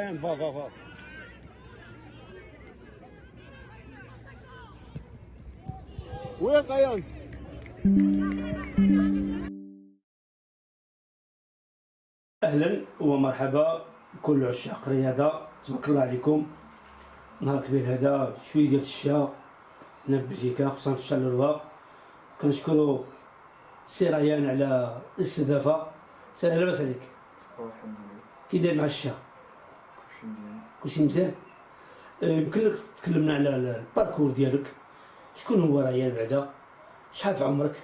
Ryan, va. وين Ryan? اهلا ومرحبا بكل عشاق الرياضه، تبارك الله عليكم. نهار كبير هذا، شويه ديال الشتاء هنا في بلجيكا خصوصا في الشارلروا. كنشكروا سي ريان على الاستضافه. سلام، لاباس عليك؟ الحمد لله. كي داير مع الشتاء؟ كلشي مزيان. كلشي مزيان. يمكن لك تكلمنا على الباركور ديالك، شكون هو ريان بعدا، شحال في عمرك،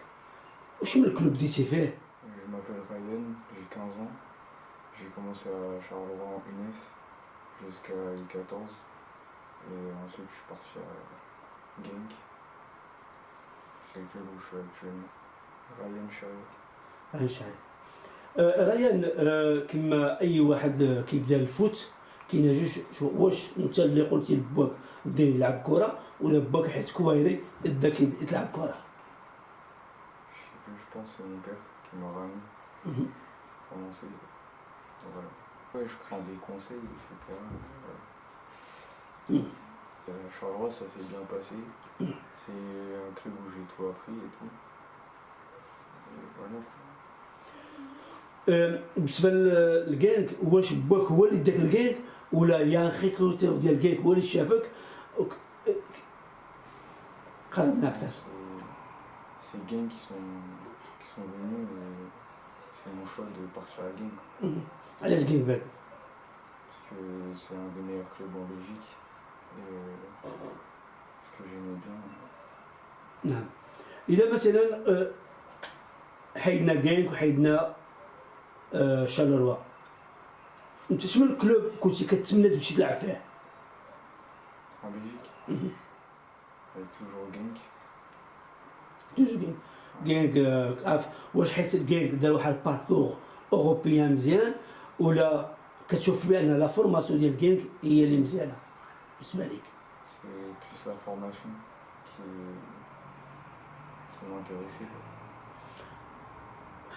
وش من الكلوب بديتي فيه؟ Je m'appelle Ryan, j'ai 15 ans. J'ai commencé à Charleroi en UNEF jusqu'à U14. Et ensuite je suis parti à Genk. C'est le club où je suis actuellement. Ryan Sharia. ريان شحال. ريان، كما اي واحد كيبدا الفوت كاينه جوج، واش انت اللي قلتي لباك دير يلعب كره، ولا باك حيت كوايري داك يلعب كره؟ Je sais plus, je pense que c'est mon père qui m'a ramené pour commencer. Voilà. Ouais, je prends des conseils, etc. Voilà. À Charleroi, ça s'est bien passé. C'est un club où j'ai tout appris et tout. Et voilà. بالنسبه للكانك، واش باك هو اللي داك الكانك، ولا يا ريكروتور ديال الكانك هو اللي شافك قرب معك اكثر؟ C'est Genk qui sont venus et c'est mon choix de partir à Genk. علاش كانك بعد؟ Parce que c'est un des meilleurs clubs en Belgique et ce que j'aimais bien. نعم. اذا مثلا حيدنا كانك وحيدنا شارلروا، انت شنو الكلوب كنتي كتمنى تمشي تلعب فيه؟ En Belgique, toujours Genk. جوج كانك عارف واش حيت كانك دار واحد الباركور اوروبيان مزيان، ولا كتشوف بان لا فورماسيون ديال كانك هي اللي مزيانه بالنسبه ليك؟ C'est plus la formation qui m'intéressait.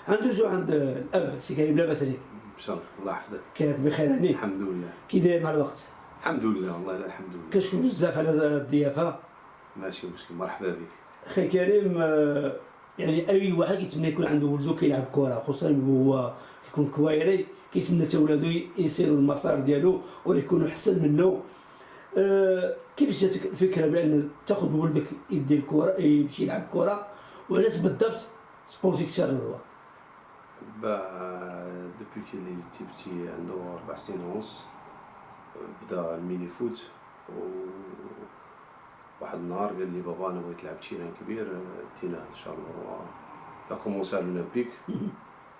ندوزو عند الاب. سي كريم، لاباس عليك؟ بشرف، الله يحفظك. كيراك بخير هاني؟ الحمد لله. كي داير مع الوقت؟ الحمد لله والله، لا الحمد لله. كنشكر بزاف على الضيافه. ماشي مشكل، مرحبا بك. اخي كريم، يعني اي واحد كيتمنى يكون عنده ولدو كيلعب كره، خصوصا هو كيكون كوايري، كيتمنى حتى ولادو يسيروا المسار ديالو ويكونوا احسن منه. كيفاش جاتك الفكره بان تاخذ ولدك يدي الكره يمشي يلعب كره، وعلاش بالضبط سبورتيك شارلروا؟ دوبوي كي اللي تيبتي عنده 4 سنين ونص بدا الميني فوت، و واحد النهار قال لي بابا انا بغيت نلعب تيران كبير، دينا ان شاء الله. لا كومونسي على الاولمبيك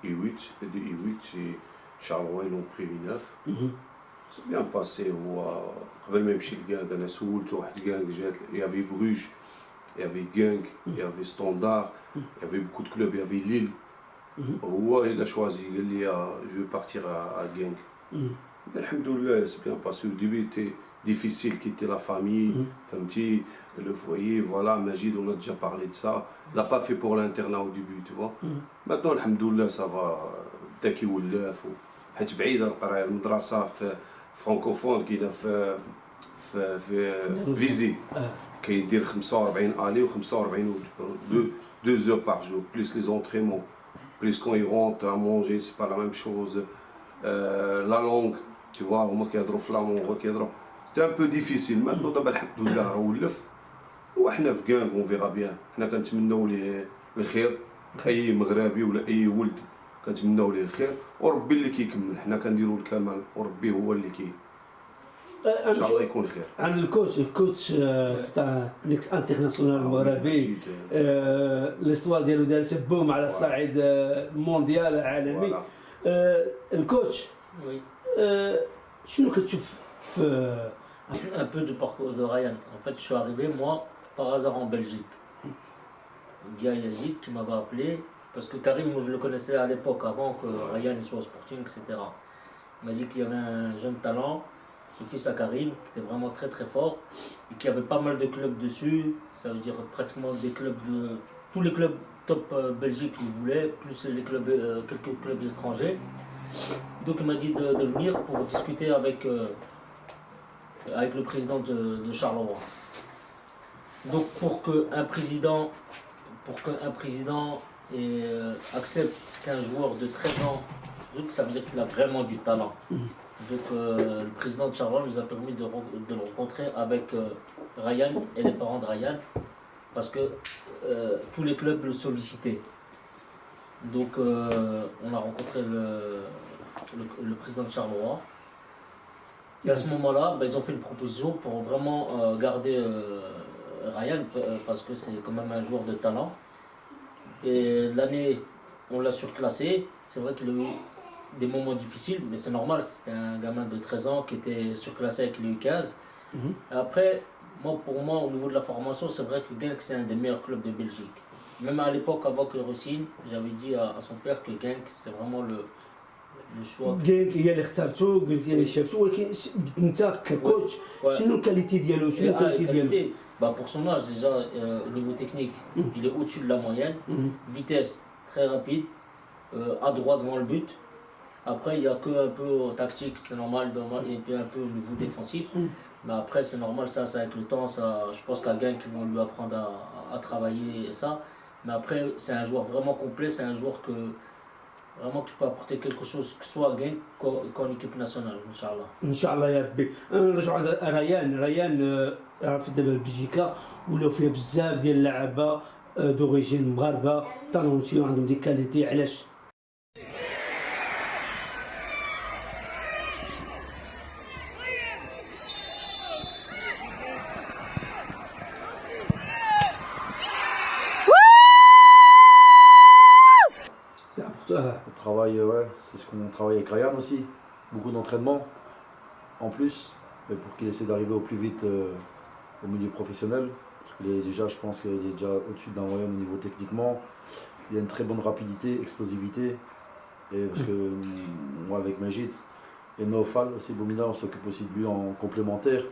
اي 8 دو اي 8 شارلروا لون بري 9. سي بيان باسي. هو قبل ما يمشي لكانك انا سولته واحد كانك جات يافي بروج، يافي كانك، يافي ستوندار، يافي بوكو دو كلوب، يافي ليل. هو il a choisi, قال لي je vais partir à Genk. الحمد لله c'est bien passé. Au début était difficile, quitter la famille, فهمتي, le foyer, voilà. Majid, on a déjà parlé de ça. Il n'a pas fait pour l'internat au début, tu vois. Maintenant الحمد لله ça va. بدا كيولف، حيت بعيدة القراية. المدرسة في فرانكوفون كاينة في فيزي، كيدير 45 الي و 45 2 heures par jour, plus les entraînements. Plus quand ils rentrent à manger, c'est pas la même chose. La langue, tu vois, هما كيهضروا فلامون وهو كيهضروا. C'était un peu difficile. Maintenant دابا الحمد لله راه ولف، وحنا في كانك اون فيغا بيان. حنا كنتمناو ليه الخير، اي مغربي ولا اي ولد كنتمناو ليه الخير، وربي اللي كيكمل. حنا كنديروا الكمال وربي هو اللي ان شاء الله يكون خير. عن الكوتش ستا نيكس انترناسيونال مغربي، ليستوار ديالو دارت بوم على الصعيد المونديال العالمي. الكوتش، شنو كتشوف في Un peu du parcours de Ryan. En fait, je suis arrivé, moi, par hasard en Belgique. Il y a Yazid qui m'avait appelé, parce que Karim, moi, je le connaissais à l'époque, avant que Ryan soit au Sporting, etc. Il m'a dit qu'il y avait un jeune talent, le fils à Karim, qui était vraiment très très fort, et qui avait pas mal de clubs dessus. Ça veut dire pratiquement des clubs, tous les clubs top Belgique qu'ils voulaient, plus les clubs, quelques clubs étrangers. Donc il m'a dit de venir pour discuter avec le président de Charleroi. Donc pour qu'un président accepte qu'un joueur de 13 ans, ça veut dire qu'il a vraiment du talent. Donc le président de Charleroi nous a permis de le rencontrer avec Ryan et les parents de Ryan, parce que tous les clubs le sollicitaient. Donc on a rencontré le président de Charleroi. Et à ce moment-là, ils ont fait une proposition pour vraiment garder Ryan, parce que c'est quand même un joueur de talent. Et l'année, on l'a surclassé. C'est vrai qu'il a eu des moments difficiles, mais c'est normal. C'était un gamin de 13 ans qui était surclassé avec les U15. Après, pour moi, au niveau de la formation, c'est vrai que Genk, c'est un des meilleurs clubs de Belgique. Même à l'époque, avant que Rossine, j'avais dit à son père que Genk, c'est vraiment le choix. Genk هي اللي اخترته قلت لي شافته ولكن انت ككوتش شنو الكاليتي ديالو شنو الكاليتي ديالو Pour son âge déjà, au niveau technique, il est au-dessus de la moyenne. Vitesse très rapide, à droite devant le but. Après, il n'y a que un peu tactique, c'est normal, et puis un peu au niveau défensif. Mais après, c'est normal, ça avec le temps. Je pense qu'à Genk, ils vont lui apprendre à travailler et ça. Mais après, c'est un joueur vraiment complet, c'est un joueur vraiment qui peut apporter quelque chose, que ce soit à Genk qu'en équipe nationale, Inch'Allah. ان شاء الله يا ربي. نرجعوا على ريان عرفت دابا بلجيكا ولاو فيها بزاف ديال اللعابه دوريجين مغاربه طالونتيو عندهم دي كاليتي علاش Le travail, ouais, c'est ce qu'on travaille avec Ryan aussi. Beaucoup d'entraînement en plus, mais pour qu'il essaie d'arriver au plus vite au milieu professionnel. Parce qu'il est déjà, je pense qu'il est déjà au-dessus de la moyenne au niveau techniquement. Il a une très bonne rapidité, explosivité. Et parce que moi, avec Majid et Naufal, aussi Boumina, on s'occupe aussi de lui en complémentaire.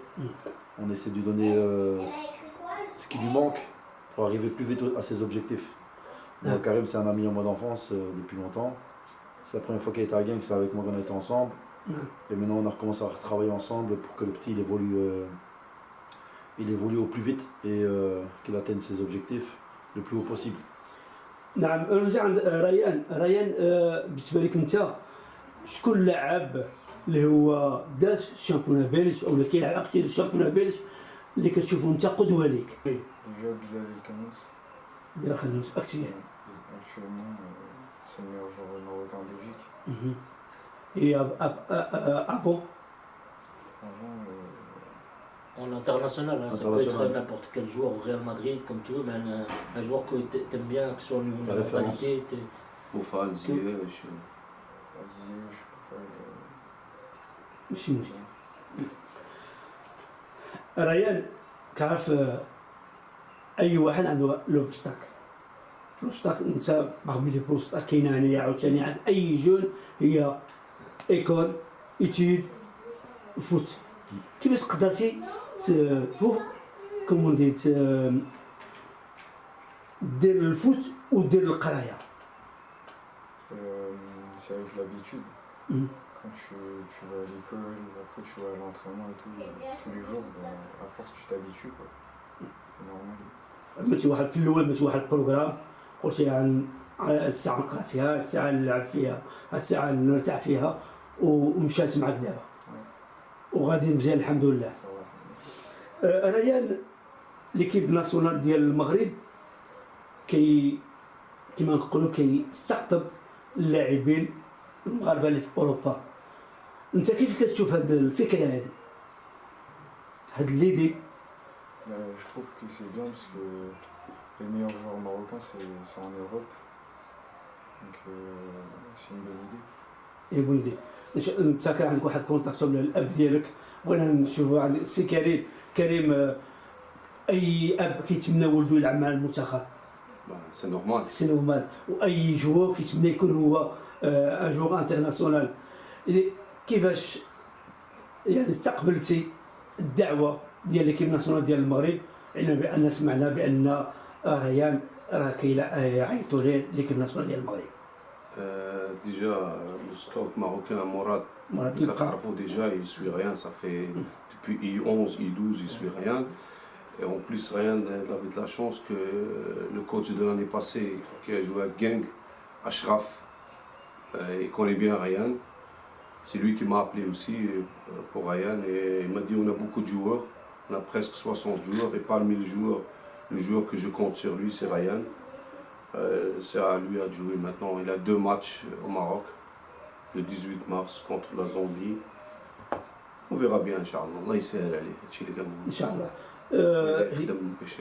On essaie de lui donner ce qui lui manque pour arriver plus vite à ses objectifs. Moi, Karim, c'est un ami en moi d'enfance depuis longtemps. C'est la première fois qu'il était à Genk, c'est avec moi qu'on a été ensemble. Et maintenant, on a recommencé à travailler ensemble pour que le petit il évolue au plus vite et qu'il atteigne ses objectifs le plus haut possible. نعم نرجع عند ريان بالنسبه لك انت شكون اللاعب اللي هو داز في الشامبيون بيلج او اللي كيلعب كثير في الشامبيون بيلج اللي كتشوفو انت قدوه ليك؟ Déjà Bilal El Khamis. بلا خلوس اكثر. Actuellement, c'est le meilleur joueur marocain en Belgique. Et avant Avant, En international, ça peut International. être n'importe quel joueur au Real Madrid, comme tu veux, mais un joueur que tu aimes bien, que ce soit au niveau de La la référence. mentalité. Boufal, Ziyech. Ziyech, ماشي مشكل. ريان كعرف اي واحد عنده لوبستاك انت رغم لي بوستاك كاينه هنايا عاوتاني عند اي جون هي ايكول ايتيد فوت كيفاش قدرتي كومون ديت دير الفوت ودير القرايه؟ c'est avec l'habitude. Quand tu vas à l'école, après tu vas à l'entraînement et tout, tous les jours, à force tu t'habitues quoi. C'est normal. ماشي واحد في الاول ماشي واحد البروغرام قلتي عن الساعه نقرا فيها الساعه نلعب فيها الساعه نرتاح فيها ومشات معك دابا وغادي مزيان الحمد لله. Ça va. ريان ليكيب ناسيونال ديال المغرب كيما نقولوا كيستقطب اللاعبين المغاربه اللي في اوروبا. انت كيف كتشوف هاد الفكره هاد ليدي؟ Je trouve que c'est bien parce que les meilleurs joueurs marocains c'est en Europe. Donc c'est une bonne idée. يا بلدي انت كان عندك واحد الكونتاكت ولا الاب ديالك بغينا نشوفوا عند سي كريم اي اب كيتمنى ولده يلعب مع المنتخب C'est normal. سي نورمال واي جوار كيتمنى يكون هو ان جوار انترناسيونال. كيفاش يعني استقبلتي الدعوه ديال ليكيب ناسيونال ديال المغرب علما بان سمعنا بان ريان راه كيعيطوا ليه ليكيب ناسيونال ديال المغرب؟ déjà, le scout marocain Mourad, مرات il يبقى déjà, il suit rien, ça fait depuis I11, I12, il suit rien. Et en plus, Ryan il avait de la chance que le coach de l'année passée, qui a joué à Genk, Ashraf, il connaît bien Ryan. C'est lui qui m'a appelé aussi pour Ryan et il m'a dit on a beaucoup de joueurs, on a presque 60 joueurs et parmi les joueurs, le joueur que je compte sur lui c'est Ryan. C'est à lui de jouer maintenant. Il a 2 matchs au Maroc, le 18 mars contre la Zambie. On verra bien, Inch'Allah. Allah يسهل عليه. هادشي اللي كان ان شاء الله. يخدم باش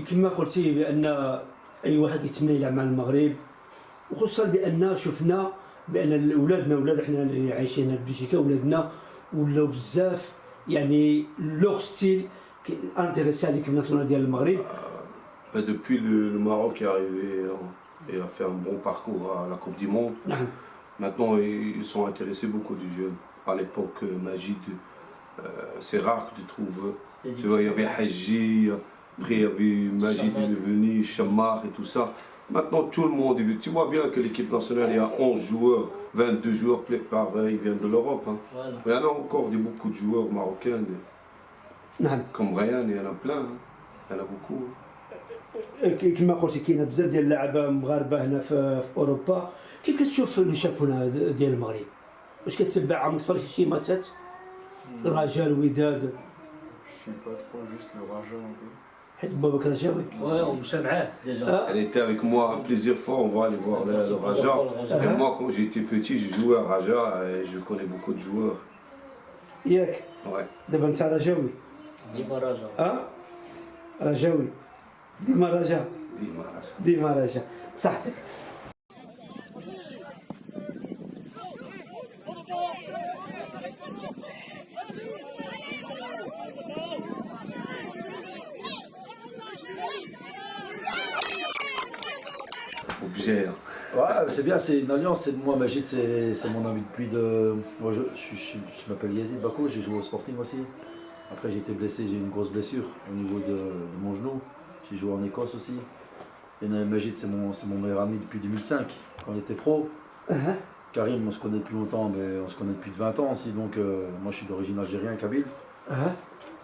كما قلتي بان اي واحد يتمنى يلعب مع المغرب، وخصوصا بان شفنا بان اولاد احنا اللي عايشين هنا في بلجيكا، ولادنا ولاو بزاف يعني لوغ ستيل انتريسي عليك الناسيونال ديال المغرب. Depuis le Maroc est arrivé et a fait un bon parcours à la Coupe du Monde, نعم. maintenant ils sont intéressés beaucoup du jeune. À l'époque, Majid, c'est rare que tu trouves. C'était Tu vois, il y difficile. avait Haji, après il y avait Majid, il est venu, Chammar et tout ça. Maintenant, tout le monde est venu. Tu vois bien que l'équipe nationale, il y a 11 joueurs, 22 joueurs, pareil, ils viennent de l'Europe. Hein. Voilà. Il y en a encore beaucoup de joueurs marocains, نعم. comme Ryan, il y en a plein. Hein. Il y en a beaucoup. كما قلتي كاين بزاف ديال اللعابه مغاربه هنا في اوروبا. كيف كتشوف لو شامبيون ديال المغرب؟ واش كتبع عمرك تفرجتي شي ماتشات؟ الرجاء الوداد Je suis pas trop, juste le Raja un peu. حيت باباك رجاوي. Ouais, on me معاه déjà. Elle était avec moi plusieurs fois, on va aller voir le Raja. Et moi, quand j'étais petit, je jouais à Raja et je connais beaucoup de joueurs. ياك Ouais. دابا انت رجاوي. ديما راجع. رجاوي ديما رجا Dis-moi, Raja. ديما رجا صحتك. Objet. Hein. Ouais, c'est bien, c'est une alliance. Moi, Majid, c'est mon ami depuis de. Moi, je m'appelle Yazid Bako, j'ai joué au Sporting aussi. Après, j'ai été blessé, j'ai eu une grosse blessure au niveau de mon genou. J'ai joué en Écosse aussi. Et Majid, c'est mon meilleur ami depuis 2005, quand on était pro. Karim, on se connaît depuis longtemps, mais on se connaît depuis 20 ans aussi. Donc, moi, je suis d'origine algérienne, kabyle.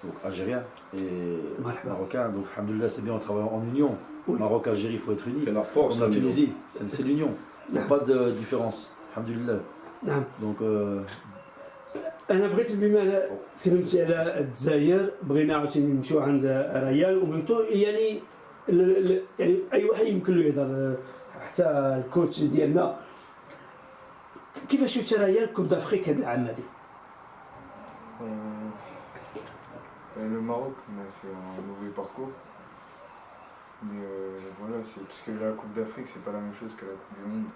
Donc, algérien et marocain. Donc, alhamdoulilah, c'est bien, on travaille en union. Oui. Maroc-Algérie, il faut être unis. C'est la force. Comme la l'union. Tunisie, c'est l'union. Il n'y a pas de différence. Alhamdoulilah. نعم. Donc, انا بغيت بما أنا تكلمتي على الجزائر بغينا عاوتاني نمشيو عند ريال وميمتو يعني يعني اي واحد يمكن له يهضر حتى الكوتش ديالنا. كيفاش شفتي ريال كوب دافريك هذا العام هذه؟ Le Maroc on a fait un mauvais parcours. Mais voilà, c'est parce que la Coupe d'Afrique, c'est pas la même chose que la Coupe du Monde.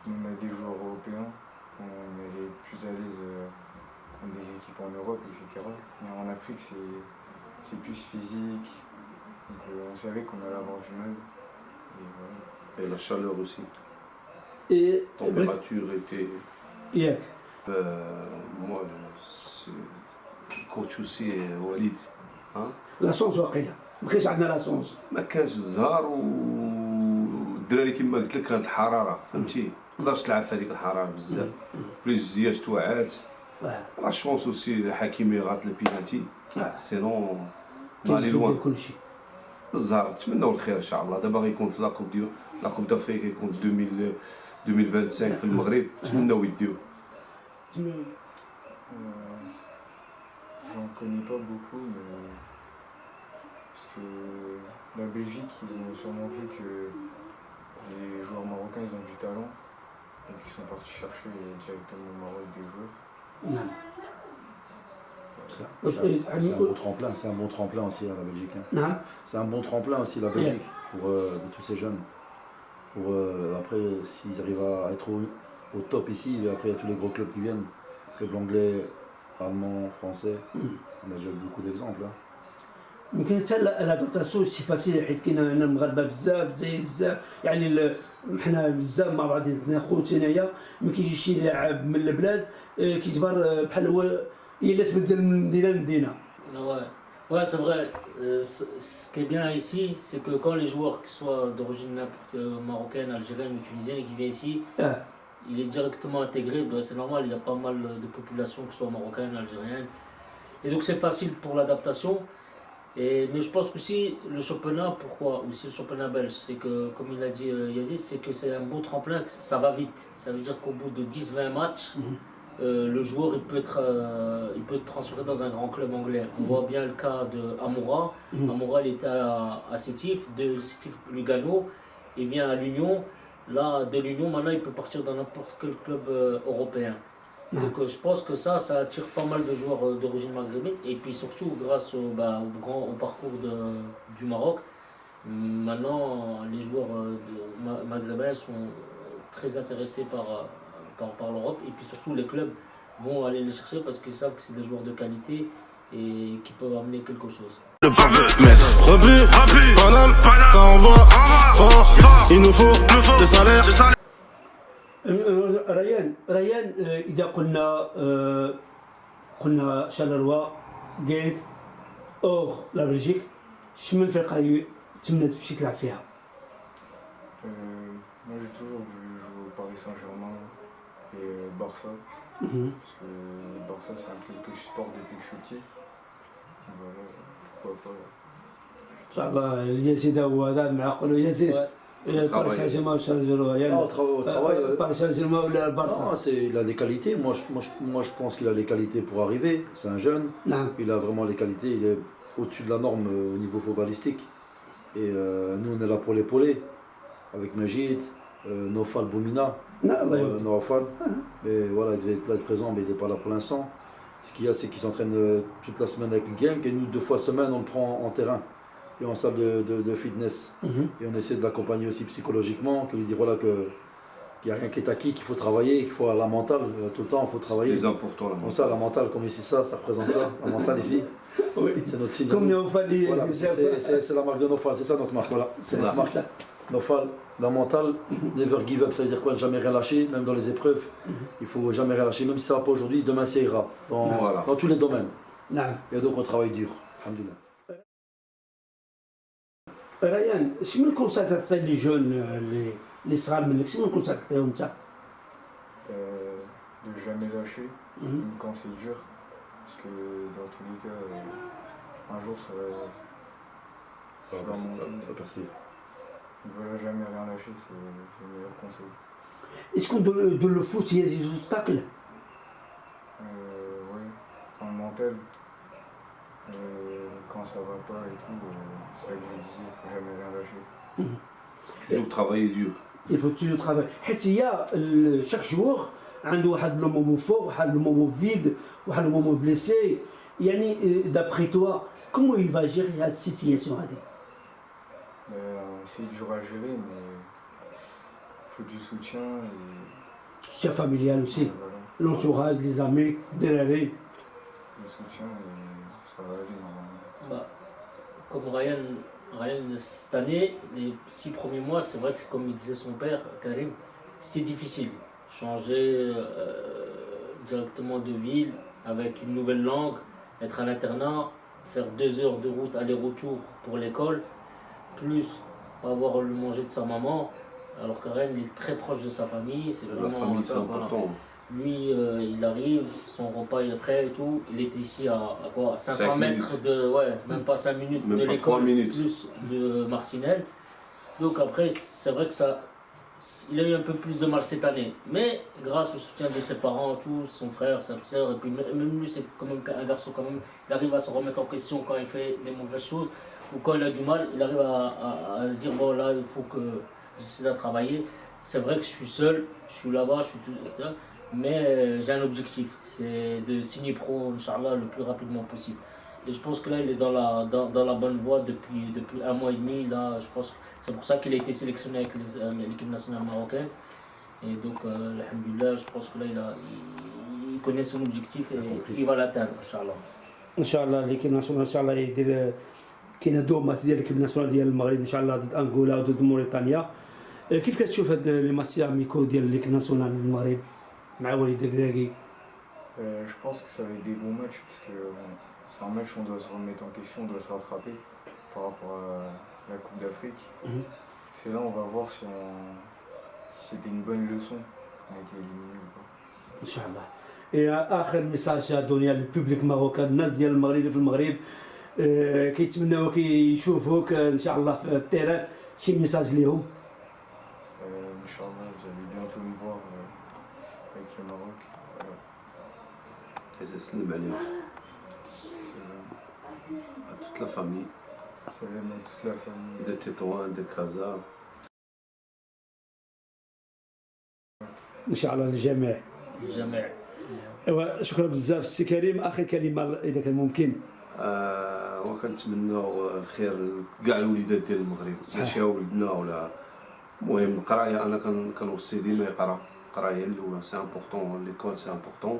Nous, on a des joueurs européens, on est plus à l'aise contre des équipes en Europe, etc. Mais en Afrique, c'est plus physique. Donc on savait qu'on allait avoir du mal. Et voilà. Et la chaleur aussi. Et La température était. ياك Moi, le coach aussi, Walid. Hein? لا شونس واقيلا ما كاينش عندنا لا شونس. ما كانش الزهر والدراري كما قلت لك كانت الحراره فهمتي ما تقدرش تلعب في هذيك الحراره بزاف بليس زياش توعات لا شونس اوسي حكيمي غات البينالتي سينون مالي لوان كل شيء. الزهر نتمنوا الخير ان شاء الله دابا غيكون في لاكوب ديال لاكوب دافريك يكون 2025 في المغرب نتمنوا يديو. J'en connais pas beaucoup, mais parce que la Belgique, ils ont sûrement vu que les joueurs marocains, ils ont du talent, donc ils sont partis chercher directement au Maroc des joueurs. نعم. c'est un bon tremplin. C'est un bon tremplin aussi, la Belgique. Hein. نعم. C'est un bon tremplin aussi, la Belgique, pour de tous ces jeunes. Pour, après, s'ils arrivent à être au top ici, et après, il y a tous les gros clubs qui viennent. Club anglais, allemand, français. On a déjà eu beaucoup d'exemples. Hein. يمكن حتى لادابتاسيون سي فاسيل حيت كاين هنا المغاربه بزاف زايد بزاف يعني حنا بزاف مع بعضنا خوت هنايا ما كيجيش شي لاعب من البلاد كيتبار بحال هو الا تبدل من مدينه لمدينه. Ouais. Ouais, c'est vrai. Ce qui est bien ici, c'est que quand les joueurs, qui soient d'origine marocaine, algérienne ou tunisienne, et qui viennent ici, Ah. il est directement intégré. Ben, c'est normal, il y a pas mal de populations, qui soient marocaines, algériennes. Et donc c'est facile pour l'adaptation. Mais je pense qu'aussi le championnat, pourquoi aussi le championnat belge, c'est que, comme il a dit Yazid, c'est que c'est un bon tremplin, que ça va vite. Ça veut dire qu'au bout de 10-20 matchs, le joueur il peut être transféré dans un grand club anglais. On voit bien le cas de Amoura. Amoura, il était à Sétif, de Sétif Lugano, il vient à l'Union. Là, de l'Union, maintenant, il peut partir dans n'importe quel club européen. Donc je pense que ça attire pas mal de joueurs d'origine maghrébine. Et puis surtout, grâce au parcours du Maroc, maintenant, les joueurs maghrébins sont très intéressés par l'Europe. Et puis surtout, les clubs vont aller les chercher parce qu'ils savent que c'est des joueurs de qualité et qui peuvent amener quelque chose. Le paramètre rebut, Paname, ça envoie fort, il nous faut des salaires. ريان اذا قلنا شارلروا غينك اور لا بلجيك شنو من فرقه تمنى تمشي تلعب فيها؟ Moi j'ai toujours voulu jouer au Paris Saint-Germain et Barça. Parce que Barça c'est un club que je supporte depuis que je suis petit. Donc voilà, pourquoi pas. ان شاء الله يزيد هو هذا معقول يزيد باريس سان جيرمان Non, شارلروا au travail, باريس سان جيرمان ولا non, البارسا؟ il a des qualités. Moi, je pense qu'il a les qualités pour arriver. C'est un jeune. نعم Il a vraiment les qualités. Il est au-dessus de la norme au niveau footballistique. Et nous, on est là pour l'épauler. Avec Majid, Nofal Boumina, نعم Nofal. Mais voilà, il devait être là, être présent, mais il n'est pas là pour l'instant. Ce qu'il y a, c'est qu'il s'entraîne toute la semaine avec Genk. Et nous, 2 fois semaine, on le prend en terrain et en salle de fitness. Et on essaie de l'accompagner aussi psychologiquement, que lui dire voilà qu'il n'y a rien qui est acquis, qu'il faut travailler, qu'il faut à la mentale, tout le temps, il faut travailler. C'est important, Comme ça, la mentale, comme ici, ça représente ça. La mentale ici, Oui. c'est notre signe. Comme Néophal dit, Voilà, c'est la marque de Nofal, c'est ça notre marque. Voilà. c'est notre marque. ça. Nofal, la mentale, never give up, ça veut dire quoi? Ne jamais rien lâcher, même dans les épreuves. Il faut jamais rien lâcher, même si ça ne va pas aujourd'hui, demain ça ira. Dans tous les domaines. نعم Et donc on travaille dur. Alhamdulillah. ريان شنو من الكونسات تعطي لي جون اللي صغار منك شنو من الكونسات تعطيهم انت؟ De jamais lâcher, même quand c'est dur. Parce que dans tous les cas, un jour ça va monter. percer. Donc voilà, jamais rien lâcher, c'est le meilleur conseil. Est-ce qu'on dans le foot il y a des obstacles؟ Ouais, enfin le mental, quand ça va pas et tout, c'est ça que je disais, faut jamais rien lâcher. Toujours travailler dur. Il faut toujours travailler. حيت هي chaque jour عنده واحد لو مومون فور واحد لو مومون فيد واحد لو مومون بليسي يعني d'après toi comment il va gérer la situation هذه؟ C'est dur à gérer, mais il faut du soutien et soutien familial aussi voilà, l'entourage les amis الدراري le soutien et ça va aller normalement. Bah, comme Ryan, cette année, les 6 premiers mois, c'est vrai que comme il disait son père, Karim, c'était difficile. Changer directement de ville avec une nouvelle langue, être à l'internat, faire 2 heures de route aller-retour pour l'école, plus pas avoir le manger de sa maman. Alors Karen il est très proche de sa famille, c'est La vraiment famille, c'est voilà. important. Lui, il arrive, son repas il est prêt et tout. Il était ici à quoi 500 5 mètres de. Ouais, même pas 5 minutes Même de pas l'école, 3 minutes. plus de Marcinelle. Donc après, c'est vrai que ça. Il a eu un peu plus de mal cette année. Mais grâce au soutien de ses parents, tout, son frère, sa soeur, et puis même lui, c'est quand même un garçon quand même. Il arrive à se remettre en question quand il fait des mauvaises choses. Ou quand il a du mal, il arrive à se dire bon là, il faut que j'essaie de travailler. C'est vrai que je suis seul, je suis là-bas, je suis tout là. Mais j'ai un objectif, c'est de signer pro, Inch'Allah, le plus rapidement possible. Et je pense que là, il est dans la bonne voie depuis 1 mois et demi. Là, je pense que c'est pour ça qu'il a été sélectionné avec l'équipe nationale marocaine. Et donc, alhamdoulilah, je pense que là, il connaît son objectif et il va l'atteindre, Inch'Allah. ان شاء الله ليكيب ناسيونال ان شاء الله يدير كاينه دومات ديال ليكيب ناسيونال ديال المغرب ان شاء الله ضد انغولا وضد موريتانيا كيف كتشوف هاد لي ماتشي اميكو ديال ليكيب ناسيونال المغرب مع وليد الكراكي؟ Je pense que ça va être des bons matchs parce que c'est un match où on doit se remettre en question, on doit se rattraper par rapport à la Coupe d'Afrique. Mhm. C'est là on va voir si c'était une bonne leçon, on a été éliminé ou pas. ان شاء الله. اخر ميساج يا دنيا للبوبليك ماروكان، الناس ديال المغرب اللي في المغرب كيتمناو كيشوفوك ان شاء الله في التيران، شي ميساج ليهم؟ Inch'Allah, vous allez bientôt me voir avec le Maroc. Et salam alaikum Salam. à toute la famille Salam à toute la famille. de Tétouan, de Casa. ان شاء الله للجميع. الجميع. ايوا شكرا بزاف السي كريم، اخر كلمه اذا كان ممكن. وكنتمناو الخير لكاع الوليدات ديال المغرب، صحيح. ماشي ولدنا ولا المهم القرايه. انا كنوصي ديما يقرا، القرايه الاولى سي امبورطون، ليكول سي امبورطون.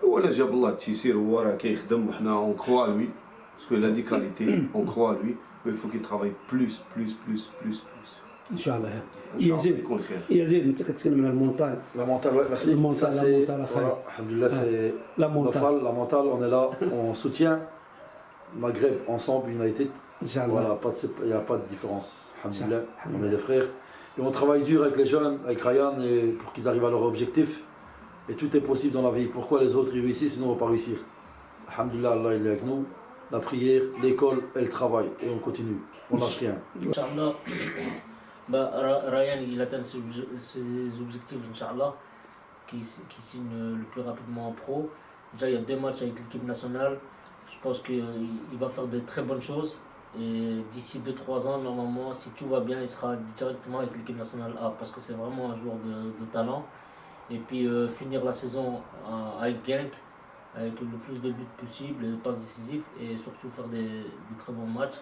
ولا جاب الله التيسير هو راه كيخدم وحنا اون كروا لوي باسكو لا دي كاليتي اون كروا لوي وي فو كي ترافاي بلوس بلوس بلوس بلوس بلوس ان شاء الله. ان شاء الله يزيد يكون خير. يزيد انت كتكلم على المونتال. La mentale, ouais, merci. Le mental, Ça, la c'est- mentale, voilà, alhamdoulilah, c'est لا مونتال Nofal, la mentale, on est là, on soutient Maghreb, ensemble, United. ان شاء الله. Voilà, il n'y a pas de différence. Alhamdoulilah, Alhamdoulilah. on est des frères. Et on travaille dur avec les jeunes, avec Ryan, et pour qu'ils arrivent à leur objectif. Et tout est possible dans la vie. Pourquoi les autres y réussissent, sinon on ne va pas réussir. Alhamdoulilah, Allah il est avec nous. La prière, l'école et le travail. Et on continue. On lâche rien. Inch'Allah, bah, Ryan il atteint ses objectifs, Inch'Allah, qui signe le plus rapidement en pro. Déjà, il y a 2 matchs avec l'équipe nationale. Je pense qu'il va faire de très bonnes choses. Et d'ici 2-3 ans, normalement, si tout va bien, il sera directement avec l'équipe nationale A. Parce que c'est vraiment un joueur de talent. Et puis finir la saison avec Genk, avec le plus de buts possible, des passes décisives. Et surtout faire des très bons matchs.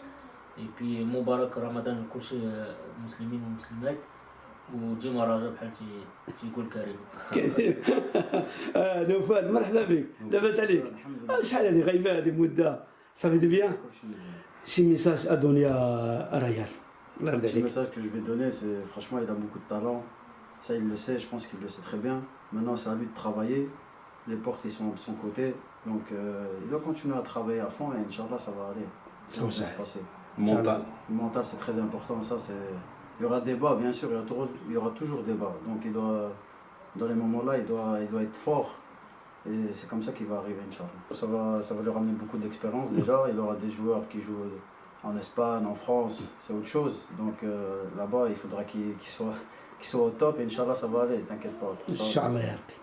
Et puis Moubarak Ramadan لكلشي مسلمين ومسلمات وديما راجع بحال تيقول كريم. نوفل مرحبا بك، لاباس عليك؟ شحال هذه غايبه هذه مده؟ صافي دي بيان؟ شي ميساج ادوني يا ريال الله يرضي Le عليك. message que je vais donner, c'est franchement, il a beaucoup de talent. Ça, il le sait, je pense qu'il le sait très bien. Maintenant, c'est à lui de travailler. Les portes, ils sont de son côté. Donc, il doit continuer à travailler à fond et Inch'Allah, ça va aller. Ça va bien se passer. Mental. Le mental, c'est très important. Ça, c'est... Il y aura débat, bien sûr, il y aura toujours débat. Donc, il doit, dans les moments-là, il doit être fort. Et c'est comme ça qu'il va arriver, Inch'Allah. Ça va lui ramener beaucoup d'expérience déjà. Il aura des joueurs qui jouent en Espagne, en France, c'est autre chose. Donc là-bas, il faudra qu'il soit au top et Inch'Allah, ça va aller, t'inquiète pas. ان شاء الله يا ربي.